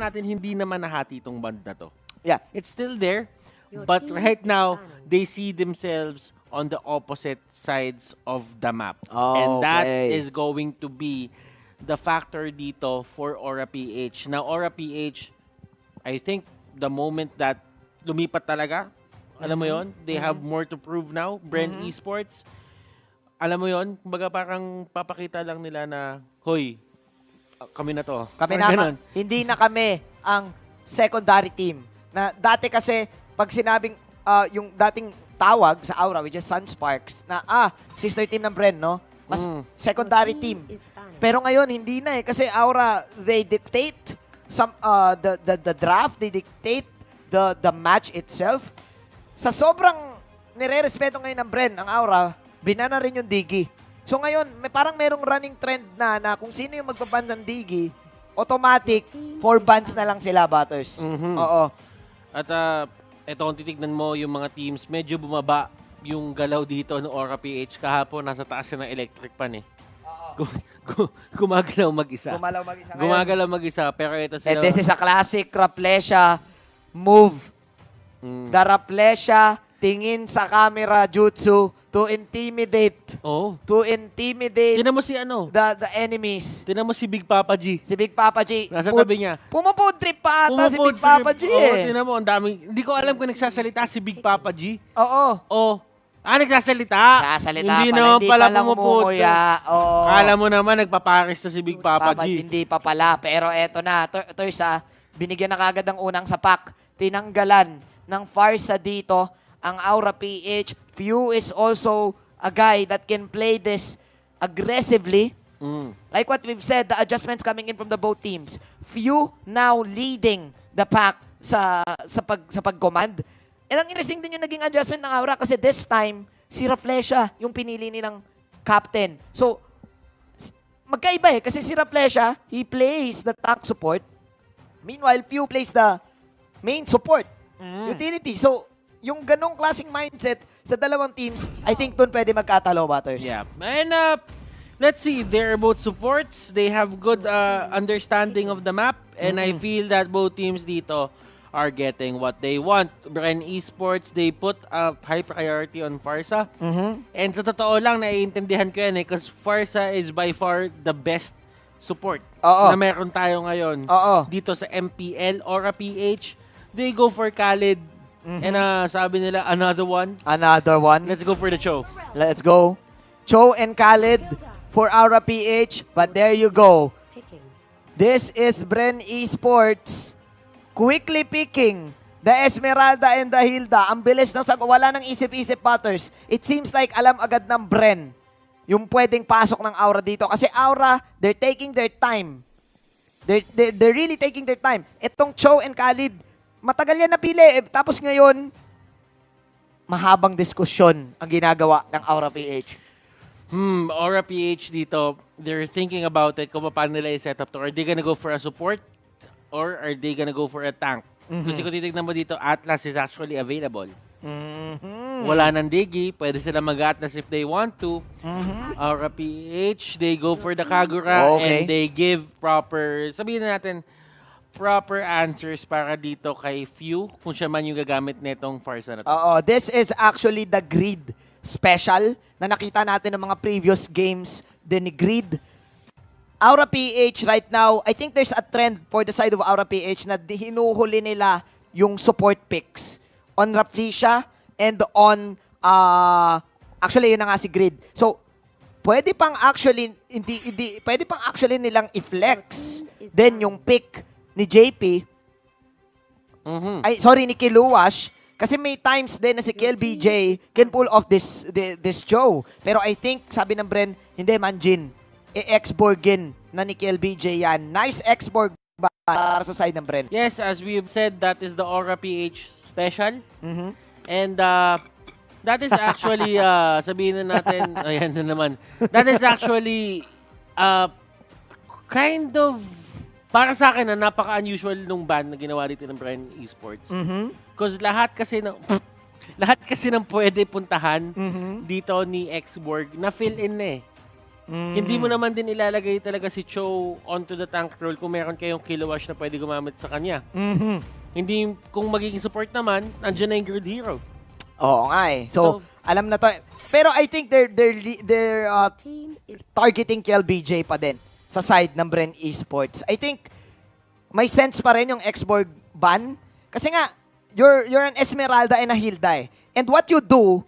natin hindi naman nahati itong band na to. Yeah. It's still there, but right now, they see themselves on the opposite sides of the map. And that Okay. is going to be the factor dito for Aura PH. Now, Aura PH, I think the moment that lumipat talaga, alam mo yon, they have more to prove now. Bren Esports, alam mo yon, kumbaga parang papakita lang nila na, hoy, kami na to. Kami Or na, ganun. hindi na kami ang secondary team. Na dati kasi, pag sinabing yung dating tawag sa Aura, which is Sunsparks, na sister team ng Bren, no? Mas secondary team. Pero ngayon, hindi na eh. Kasi Aura, they dictate the draft, they dictate the match itself. Sa sobrang nire-respeto ngayon ng Bren, ang Aura, binana rin yung Digi. So ngayon, parang merong running trend na kung sino yung magbaban ng Digi, automatic, 4 bans na lang sila, Butters. Oo. At ito kung titignan mo yung mga teams, medyo bumaba yung galaw dito ng Aura PH. Kahapon, nasa taas ng electric pan eh. Gumagalaw mag-isa. Gumalaw mag-isa ngayon. Gumagalaw mag-isa. Pero ito sila. This is a classic Rafflesia move. The Rafflesia tingin sa camera jutsu to intimidate. Oh. To intimidate Tinan mo si ano? the enemies. Tinan mo si Big Papa G. Si Big Papa G. Nasa tabi niya. Pumupod trip pa ata si Big Papa G Oo, eh. tinan mo, ang daming. Hindi ko alam kung nagsasalita si Big Papa G. Oo. Oh. Nagsasalita. Sasalita Hindi pala, naman hindi pala pala pumupod. umumuya. Oo. Kala mo naman, nagpaparis na si Big Papa G. Hindi pa pala. Pero eto na, Tursa, binigyan na kagad ng unang sapak. Tinanggalan ng Farsa dito ang Aura PH. Few is also a guy that can play this aggressively. Like what we've said, the adjustments coming in from the both teams. Few now leading the pack sa pag-command. And ang interesting din yung naging adjustment ng Aura kasi this time, si Rafflesia yung pinili nilang captain. So, magkaiba eh. Kasi si Rafflesia, he plays the tank support. Meanwhile, Few plays the main support. Utility. So, yung ganong klaseng mindset sa dalawang teams, I think doon pwede magkatalo, Butters. Yeah. And let's see, they're both supports. They have good understanding of the map. And I feel that both teams dito are getting what they want. Bren Esports, they put a high priority on Farsa. And sa totoo lang, naiintindihan ko yan eh. Because Farsa is by far the best support Oo. na meron tayo ngayon. Oo. Dito sa MPL, Aura PH, they go for Khalid. And sabi nila, another one. Another one. Let's go for the show. Let's go. Cho and Khalid for Aura PH. But there you go. This is Bren Esports. Quickly picking the Esmeralda and the Hilda. Ang bilis ng wala nang isip-isip, Butters. It seems like alam agad ng Bren yung pwedeng pasok ng Aura dito. Kasi Aura, they're taking their time. They're really taking their time. Itong Cho and Khalid, matagal yan napili. Tapos ngayon, mahabang diskusyon ang ginagawa ng Aura PH. Aura PH dito, they're thinking about it kung paano nila i-set up to. Are they gonna go for a support? Or are they gonna go for a tank? Kasi kung titignan mo dito, Atlas is actually available. Wala nang Digi, pwede sila mag-Atlas if they want to. Aura PH, they go for the Kagura Okay. and they give proper, sabihin na natin, proper answers para dito kay Few kung siya man yung gagamit netong Farsa na to. Oo, this is actually the Grid special na nakita natin ng mga previous games din ni Grid. Aura PH right now, I think there's a trend for the side of Aura PH na hinuhuli nila yung support picks on Rafflesia and on actually yun na nga si Grid. So pwede pang actually pwede pang actually nilang i-flex then yung pick ni JP, ay sorry, ni Kiluwash, kasi may times din na si KLBJ can pull off this show. Pero I think, sabi ng Bren, hindi Manjin, i-Exborgin na ni KLBJ yan. Nice Exborg para sa side ng Bren. Yes, as we've said, that is the Aura PH special. And that is actually, sabihin na natin, ayan na naman, that is actually kind of, para sa akin, napaka-unusual nung ban na ginawa dito ng Bren Esports. Because lahat kasi ng pwede puntahan dito ni Exborg na fill in eh. Hindi mo naman din ilalagay talaga si Cho onto the tank role kung meron kayong Kilowash na pwede gumamit sa kanya. Hindi, kung magiging support naman, andyan na yung Grid Hero. Oo nga eh. So, alam na to. Pero I think they're targeting KLBJ pa din sa side ng Bren Esports. I think may sense pa rin yung Xborg ban. Kasi nga, you're an Esmeralda and a Hilda eh. And what you do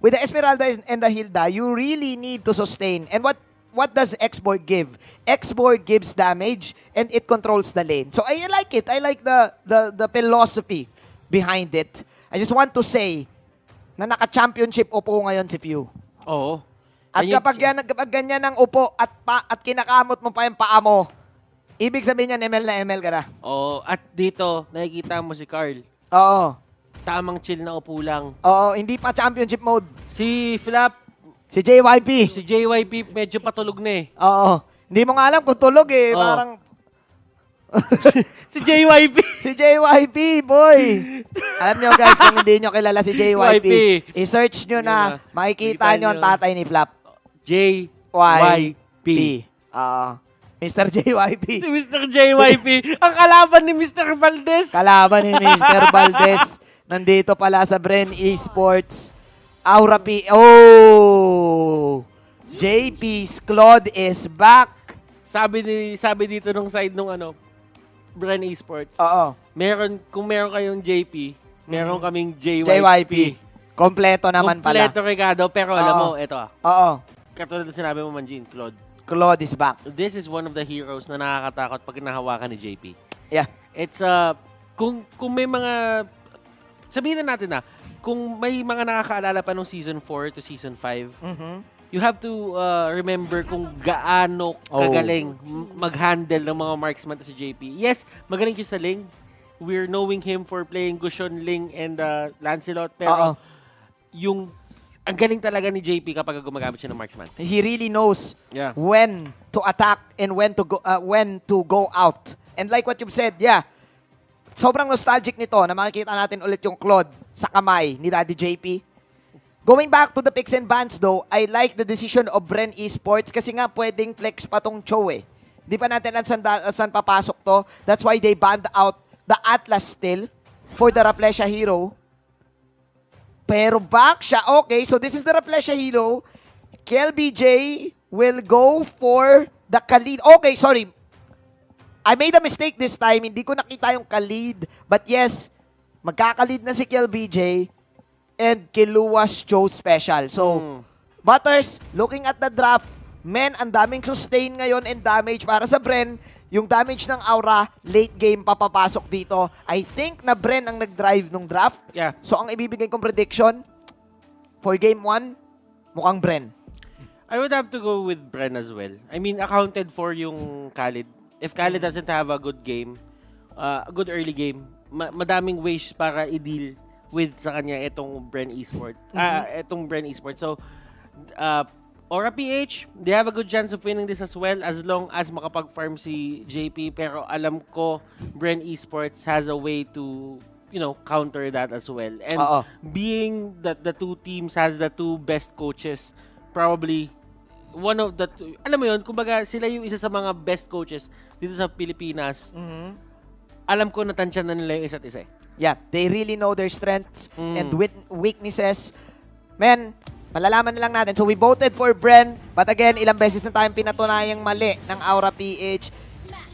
with the Esmeralda and the Hilda, you really need to sustain. And what does Xborg give? Xborg gives damage and it controls the lane. So I like it. I like the philosophy behind it. I just want to say na naka-championship upo ngayon si Few. Oo. At kapag ganyan ang upo at kinakamot mo pa yung paa mo, ibig sabihin niya ML na ML ka na. Oo. At dito, nakikita mo si Carl. Oo. Tamang chill na upo lang. Oo, hindi pa championship mode. Si Flap, Si JYP. si JYP, medyo patulog na eh. Oo. Hindi mo nga alam kung tulog eh. Oo. Parang Si JYP! si JYP, boy. Alam nyo guys, kung hindi nyo kilala si JYP, YP. i-search nyo na, makikita nyo ang tatay ni Flap. JYP. Mr. JYP. Si Mr. JYP. Ang kalaban ni Mr. Valdez. Kalaban ni Mr. Valdez. Nandito pala sa Bren Esports. Aura P. Oh! JP's Claude is back. Sabi dito nung side nung Bren Esports. Oo. Kung meron kayong JP, meron kaming JYP. JYP. Kompleto naman pala. Kompleto, Ricardo. Pero alam mo, ito Oo. katulad ng sinabi mo, Manjin, Claude. Claude is back. This is one of the heroes na nakakatakot pag nahawakan ni JP. Yeah. It's, kung may mga, sabihin na natin kung may mga nakakaalala pa nung Season 4 to Season 5, you have to remember kung gaano kagaling mag-handle ng mga marksman to si JP. Yes, magaling siya sa Ling. We're knowing him for playing Gushon, Ling, and Lancelot. Pero ang galing talaga ni JP kapag gumagamit siya ng marksman. He really knows Yeah. when to attack and when to go out. And like what you've said, yeah, sobrang nostalgic nito na makikita natin ulit yung Claude sa kamay ni Daddy JP. Going back to the picks and bans though, I like the decision of Bren Esports kasi nga pwedeng flex pa tong Cho eh. Di pa natin alam saan papasok to. That's why they banned out the Atlas still for the Rafflesia hero. Pero back siya. Okay, so this is the Rafflesia hero. KLBJ will go for the Khalid. Okay, sorry. I made a mistake this time. Hindi ko nakita yung Khalid. But yes, magkakalid na si KLBJ and Kiluwas Joe Special. So, Butters, looking at the draft, men, ang daming sustain ngayon and damage para sa Bren. Yung damage ng Aura, late game papapasok dito. I think na Bren ang nag-drive nung draft. Yeah. So, ang ibibigay kong prediction for game 1, mukhang Bren. I would have to go with Bren as well. I mean, accounted for yung Khalid. If Khalid doesn't have a good game, a good early game, madaming ways para i-deal with sa kanya itong Bren Esports. Itong Bren Esports. So, Aura PH, they have a good chance of winning this as well as long as makapag-farm si JP. Pero alam ko, Bren Esports has a way to, counter that as well. And being that the two teams has the two best coaches, probably one of the two, alam mo yun, kumbaga sila yung isa sa mga best coaches dito sa Pilipinas. Alam ko natansyan na nila yung isa't isa. Yeah, they really know their strengths and weaknesses. Men, malalaman na lang natin. So we voted for Bren, but again, ilang beses na tayong pinatunayang mali ng Aura PH.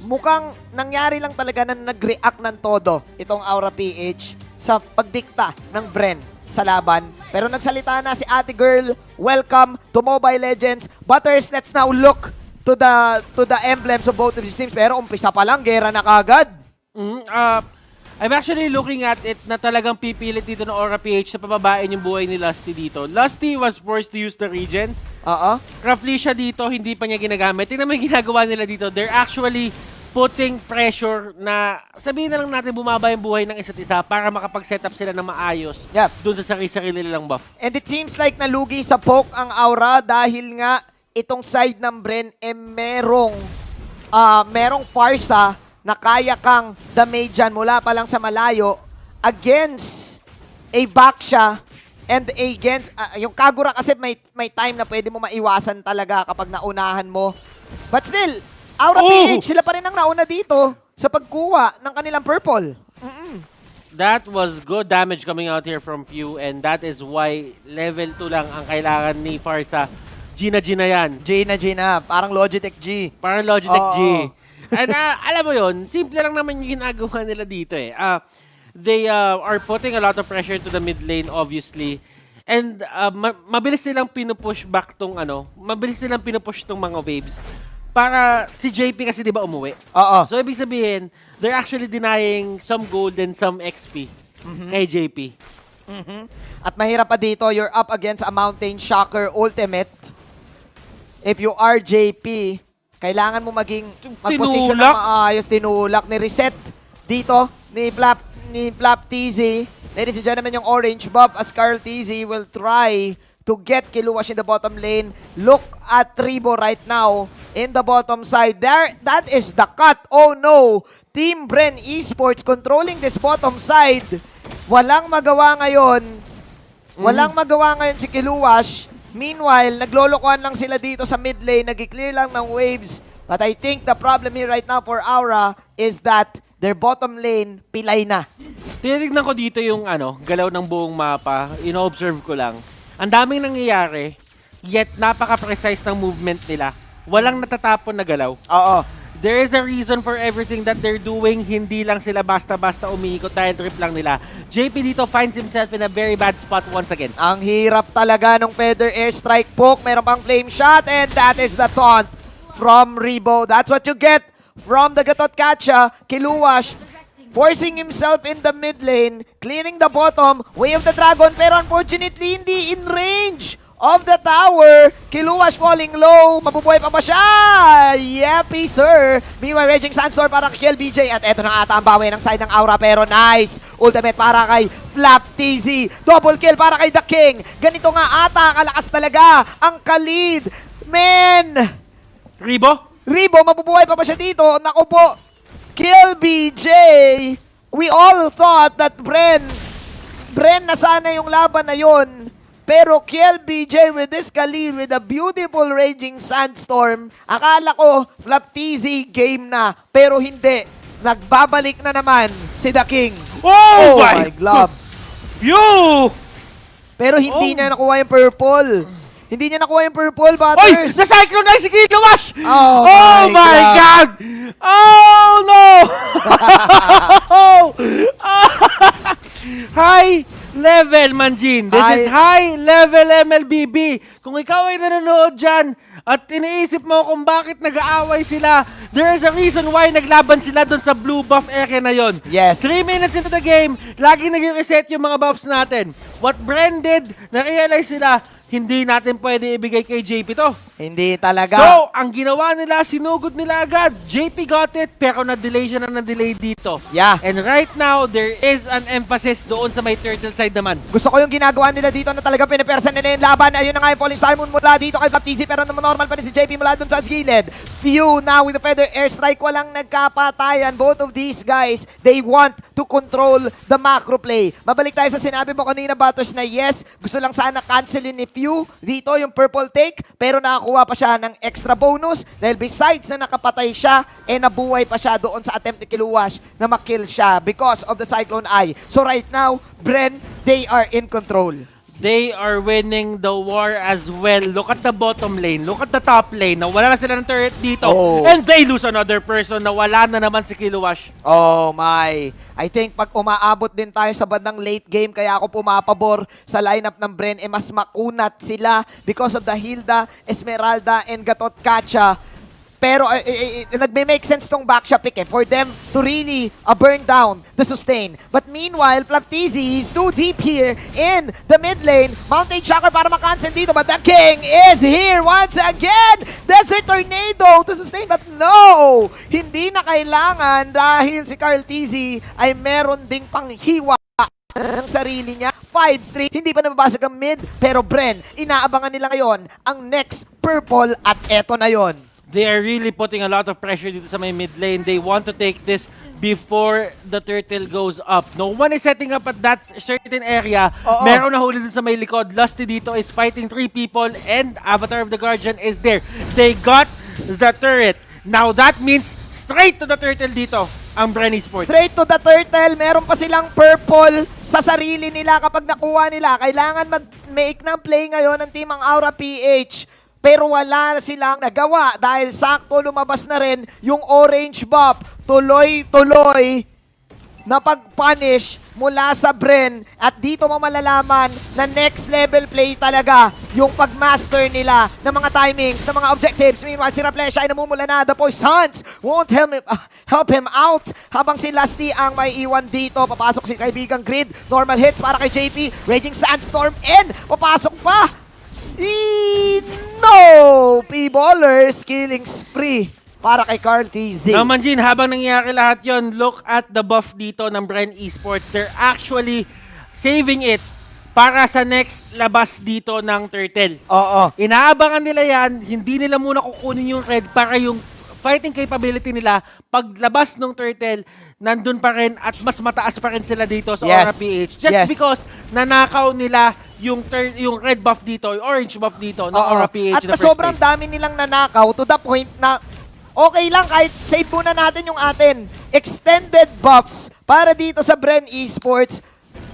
Mukhang nangyari lang talaga na nag-react ng todo itong Aura PH sa pagdikta ng Bren sa laban. Pero nagsalita na si Ate Girl. Welcome to Mobile Legends. Butters, let's now look to the emblems of both of these teams. Pero umpisa pa lang, gera na kagad. I'm actually looking at it na talagang pipilit dito ng Aura PH sa pababain yung buhay ni Lusty dito. Lusty was forced to use the regen. Rafflesia dito, hindi pa niya ginagamit. Tingnan mo yung ginagawa nila dito. They're actually putting pressure na sabihin na lang natin bumaba yung buhay ng isa't isa para makapag-set up sila ng maayos doon sa sarili nilang buff. And it seems like nalugi sa poke ang Aura dahil nga itong side ng Bren merong Farsa na kaya kang damagean mula pa lang sa malayo against a Baksha And against, yung Kagura kasi may time na pwede mo maiwasan talaga kapag naunahan mo. But still, Aura PH, sila pa rin ang nauna dito sa pagkuha ng kanilang purple. That was good damage coming out here from Few, and that is why level 2 lang ang kailangan ni Farsa. Gina yan. Gina, parang Logitech G. Parang Logitech G. Oo. And alam mo yun, simple lang naman yung ginagawa nila dito eh. They are putting a lot of pressure to the mid lane, obviously. And mabilis silang pinupush back tong mabilis silang pinupush tong mga waves. Para si JP kasi di ba umuwi? Oo. So ibig sabihin, they're actually denying some gold and some XP kay JP. At mahirap pa dito, you're up against a Mountain Shocker ultimate. If you are JP, kailangan mo mag-position ng maayos, tinulak, ni-reset dito ni Flap TZ. Ladies and gentlemen, yung orange buff as Carl TZ will try to get Kiluwash in the bottom lane. Look at Tribo right now in the bottom side. There, that is the cut. Oh no! Team Bren Esports controlling this bottom side. Walang magawa ngayon. Walang magawa ngayon si Kiluwash. Meanwhile, naglolokohan lang sila dito sa mid lane. Nag-clear lang ng waves. But I think the problem here right now for Aura is that their bottom lane, pilay na. Tinignan ko dito yung galaw ng buong mapa. Ino-observe ko lang. Ang daming nangyayari, yet napaka-precise ng movement nila. Walang natatapon na galaw. Oo. There is a reason for everything that they're doing. Hindi lang sila basta-basta umiikot dahil trip lang nila. JP dito finds himself in a very bad spot once again. Ang hirap talaga nung Feather Airstrike poke. Meron pang flame shot and that is the taunt from Rebo. That's what you get from the Gatot Kacha. Kiluwash forcing himself in the mid lane, clearing the bottom, Way of the Dragon, pero unfortunately hindi in range of the tower. Kiluwash falling low. Mabubuhay pa ba siya? Yappy, sir. Meanwhile, Raging Sandstorm para kay LBJ. At eto na ata ang bawi ng side ng Aura. Pero nice. Ultimate para kay Flap TZ. Double kill para kay The King. Ganito nga ata. Kalakas talaga ang Khalid. Man! Rebo? Rebo, mabubuhay pa ba siya dito? Naku po. Kill BJ. We all thought that Bren na sana yung laban na yun. Pero Kiel BJ with this Khalid with a beautiful Raging Sandstorm. Akala ko, Flap TZ game na. Pero hindi. Nagbabalik na naman si The King. Oh my glove. Phew! Pero hindi niya nakuha yung purple. Hindi niya nakuha yung purple, Butters. Oy! Na-cyclone na si Kiluwash! Oh my God! Oh, no! High level, Manjin. This is high level MLBB. Kung ikaw ay nanonood dyan at iniisip mo kung bakit nag-aaway sila, there is a reason why naglaban sila doon sa blue buff area na yon. Yes. 3 minutes into the game, lagi nag-reset yung mga buffs natin. What Bren did, na-realize sila, hindi natin pwede ibigay kay JP to. Hindi talaga. So, ang ginawa nila, sinugod nila agad. JP got it, pero na-delay siya na na-delay dito. Yeah. And right now, there is an emphasis doon sa may turtle side naman. Gusto ko yung ginagawa nila dito na talaga pinipersan nila yung laban. Ayun na nga yung Falling Star Moon mula dito kay Flap TZ, pero normal pa rin si JP mula dun sa gilid. Few now with the Feather Airstrike. Walang nagkapatayan. Both of these guys, they want to control the macro play. Mabalik tayo sa sinabi mo kanina, Butters, na yes, gusto lang sana cancelin ni Few dito yung purple take, pero nakakuha pa siya ng extra bonus dahil besides na nakapatay siya, nabuhay pa siya doon sa attempt ni Kiluwash na makill siya because of the Cyclone Eye. So right now, Bren, they are in control. They are winning the war as well. Look at the bottom lane. Look at the top lane. Nawala na sila ng turret dito. Oh. And they lose another person. Nawala na naman si Kiluwash. Oh my. I think pag umaabot din tayo sa bandang late game, kaya ako pumapabor sa lineup ng Bren, mas makunat sila because of the Hilda, Esmeralda, and Gatot Kacha. Pero nagme-make sense tong backshot pick for them to really burn down the sustain. But meanwhile, Flap TZ is too deep here in the mid lane. Mountain Shocker para makancel dito, but the King is here once again! Desert Tornado to sustain, but no! Hindi na kailangan dahil si Carl TZ ay meron ding panghiwa ng sarili niya. 5-3, hindi pa nababasag ang mid, pero Bren, inaabangan nila ngayon ang next purple at eto na yon. They are really putting a lot of pressure dito sa may mid lane. They want to take this before the turtle goes up. No one is setting up at that certain area. Oo. Meron na huli dun sa may likod. Lusty dito is fighting 3 people and Avatar of the Guardian is there. They got the turret. Now that means straight to the turtle dito ang Bren Esports. Straight to the turtle, meron pa silang purple sa sarili nila kapag nakuha nila. Kailangan mag-make ng play ngayon ng team ang Aura PH. Pero wala na silang nagawa dahil sakto lumabas na rin yung orange buff. Tuloy-tuloy na pag-punish mula sa Bren. At dito mo malalaman na next level play talaga yung pag-master nila ng mga timings, ng mga objectives. Meanwhile, si Raplesha ay namumula na. The Poisons won't help him out. Habang si Lusty ang may iwan dito. Papasok si kaibigang Grid. Normal hits para kay JP. Raging Sandstorm in. Papasok pa. No! P-Ballers killing spree para kay Carl TZ. Naman Jin, habang nangyayari lahat yon, look at the buff dito ng Bren Esports. They're actually saving it para sa next labas dito ng turtle. Oo. Inaabangan nila yan, hindi nila muna kukunin yung red para yung fighting capability nila paglabas ng turtle, nandun pa rin at mas mataas pa rin sila dito sa Yes. Aura PH. Just Yes. because nanakaw nila yung red buff dito, yung orange buff dito ng Aura PH At in the first sobrang place. dami nilang nanakaw to the point na okay lang kahit save muna natin yung atin. Extended buffs para dito sa Bren Esports.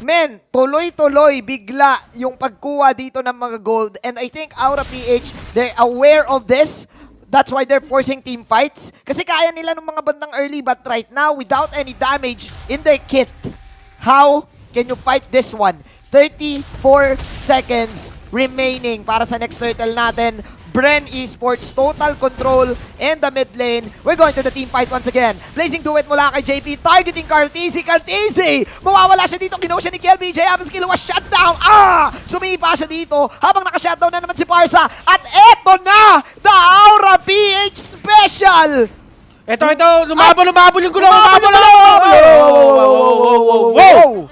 Men, tuloy-tuloy, bigla yung pagkuha dito ng mga gold. And I think Aura PH, they're aware of this. That's why they're forcing team fights. Kasi kaya nila ng mga bandang early, but right now, without any damage in their kit, how can you fight this one? 34 seconds remaining para sa next turtle natin. Bren Esports, total control in the mid lane. We're going to the team fight once again. Blazing Duet mula kay JP, targeting Carteezy. Carteezy! Mawawala siya dito, kinuha siya ni KLBJ. Habang skill was shutdown. Sumipa siya dito habang naka-shutdown na naman si Parsa. At eto na, the Aura PH Special! Ito, lumabol yung gulo, lumabol! Wow!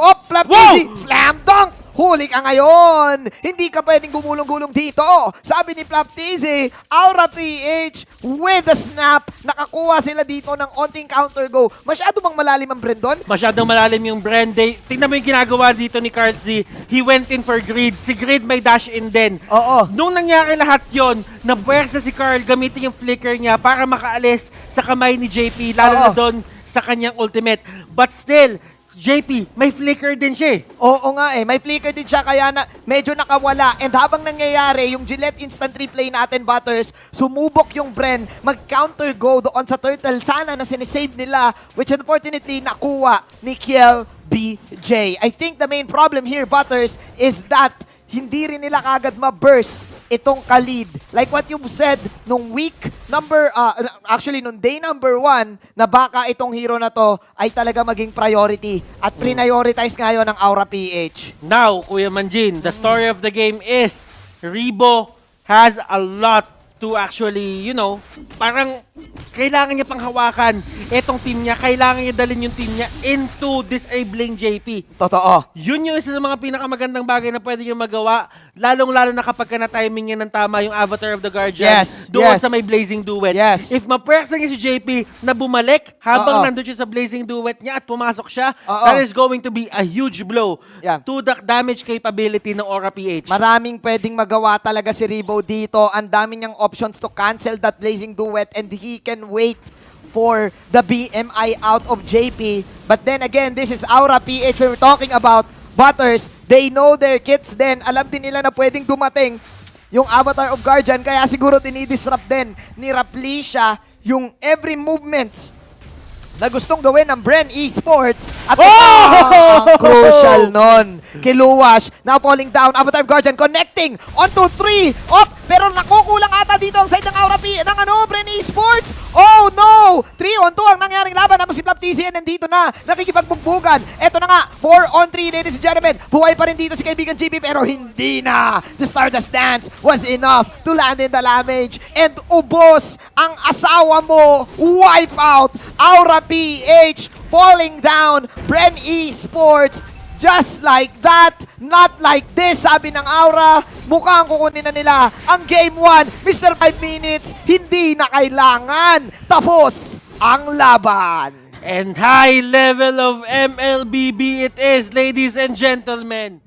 Up, Flap Wow! Easy! Slam dunk! Huli ka ngayon! Hindi ka pwedeng gumulong-gulong dito. Sabi ni Flap Easy, Aura PH with the snap. Nakakuha sila dito ng onting counter go. Masyado bang malalim ang Brendon? Masyadong malalim yung Bren. Tingnan mo yung ginagawa dito ni Cartzy. He went in for Grid. Si Grid may dash in din. Oo. Nung nangyari lahat yon, nabuwersa si Carl gamitin yung flicker niya para makaalis sa kamay ni JP, lalo na Oo. doon sa kanyang ultimate. But still, JP, may flicker din siya eh. Oo nga may flicker din siya kaya na medyo nakawala. And habang nangyayari, yung Gillette instant replay natin, Butters, sumubok yung Bren, mag-counter go doon sa turtle. Sana na sinisave nila, which unfortunately nakuha ni Kiel BJ. I think the main problem here, Butters, is that hindi rin nila kagad ma-burst itong Khalid. Like what you said nung nung day number 1 na baka itong hero na to ay talaga maging priority at prioritize ngayon ng Aura PH. Now, Kuya Manjin, the story of the game is Rebo has a lot to actually, parang kailangan niya pang hawakan itong team niya. Kailangan niya dalhin yung team niya into disabling JP. Totoo. Yun yung isa sa mga pinakamagandang bagay na pwede niya magawa, lalong-lalo na kapag na-timing niya ng tama yung Avatar of the Guardian doon sa may Blazing Duet. Yes. If mapwersa niya si JP na bumalik habang Oo. nandun siya sa Blazing Duet niya at pumasok siya, Oo. that is going to be a huge blow Yeah. to the damage capability ng Aura PH. Maraming pwedeng magawa talaga si Rebo dito. Ang dami niyang options to cancel that Blazing Duet and he can wait for the BMI out of JP. But then again, this is Aura PH we're talking about. Butters, they know their kits din. Alam din nila na pwedeng dumating yung Avatar of Guardian, kaya siguro dinidisrupt din ni Raplisha yung every movements na gustong gawin ng Bren Esports. At ang crucial nun. Kiluwash, now falling down. Avatar of Guardian connecting. 1, 2, 3. Up! Pero nakukulang ata dito ang side ng Aura ng Bren Esports. Oh no! 3-on-2 ang nangyaring laban. Naman si Flap TZ nandito na. Nakikipagbugbugan. Eto na nga. 4-on-3, ladies and gentlemen. Buhay pa rin dito si kaibigan GB pero hindi na. The Stardust Dance was enough to land in the damage. And ubos ang asawa mo. Wipe out. Aura PH falling down. Bren Esports Just like that, not like this, sabi ng Aura. Mukhang kukunin na nila ang Game 1. Mr. 5 minutes, hindi na kailangan. Tapos ang laban. And high level of MLBB it is, ladies and gentlemen.